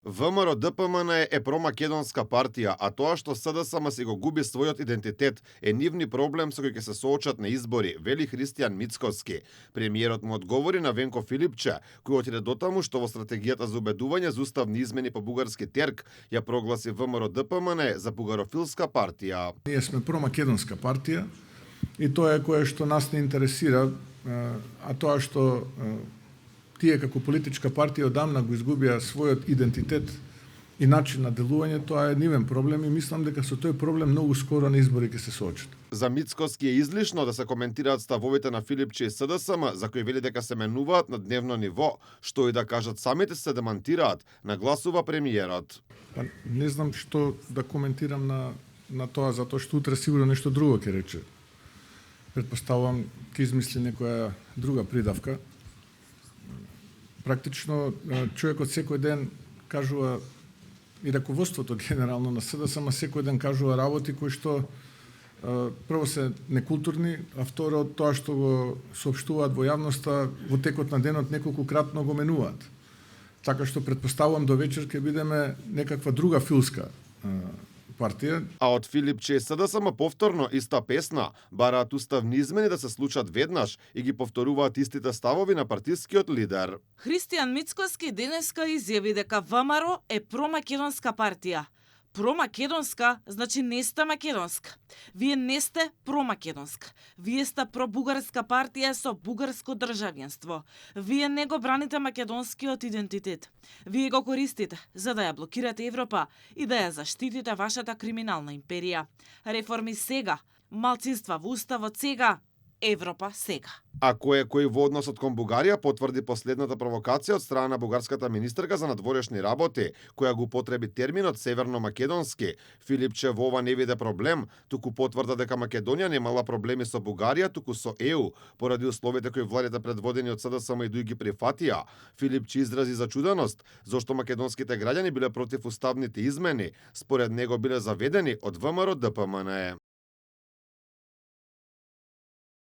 ВМРО ДПМН е промакедонска партија, а тоа што СДСМ си го губи својот идентитет е нивни проблем со кој ќе се соочат на избори, вели Христијан Мицкоски. Премиерот му одговори на Венко Филипче, кој отиде дотаму што во стратегијата за убедување за уставни измени по бугарски терк ја прогласи ВМРО ДПМН за бугарофилска партија. Ние сме промакедонска партија и тоа е кое што нас не интересира, а тоа што тие како политичка партија одамна го изгубија својот идентитет и начин на делување, тоа е нивен проблем и мислам дека со тој проблем многу скоро на избори ќе се соочат. За Мицкоски е излишно да се коментираат ставовите на Филипче и СДСМ, за кои вели дека се менуваат на дневно ниво, што и да кажат самите се демантираат, нагласува премиерот. Не знам што да коментирам на тоа, затоа што утре сигурно нешто друго ќе рече. Предпоставувам ќе измисли некоја друга придавка. Практично човекот секој ден кажува, и раководството генерално на СДСМ секој ден кажува работи кои што прво се некултурни, а второ тоа што го соопштуваат во јавноста во текот на денот неколкукратно го менуваат. Така што предпоставувам до вечер ќе бидеме некаква друга филска партија. А од Филипче и СДСМ повторно иста песна, бараат уставни измени да се случат веднаш и ги повторуваат истите ставови на партискиот лидер. Христијан Мицкоски денеска изјави дека ВМРО е промакедонска партија. Промакедонска значи не сте македонска. Вие не сте промакедонска. Вие сте пробугарска партија со бугарско државјанство. Вие не го браните македонскиот идентитет. Вие го користите за да ја блокирате Европа и да ја заштитите вашата криминална империја. Реформи сега, малцинства во уставот сега, Европа сега. А кој во односот кон Бугарија потврди последната провокација од страна на бугарската министерка за надворешни работи, која го употреби терминот северно-македонски. Филипче во ова не виде проблем, туку потврда дека Македонија немала проблеми со Бугарија, туку со ЕУ, поради условите кои владите предводени од СДСМ и ДУИ ги прифатија. Филипче изрази зачуденост зошто македонските граѓани биле против уставните измени, според него биле заведени од ВМРО ДПМН.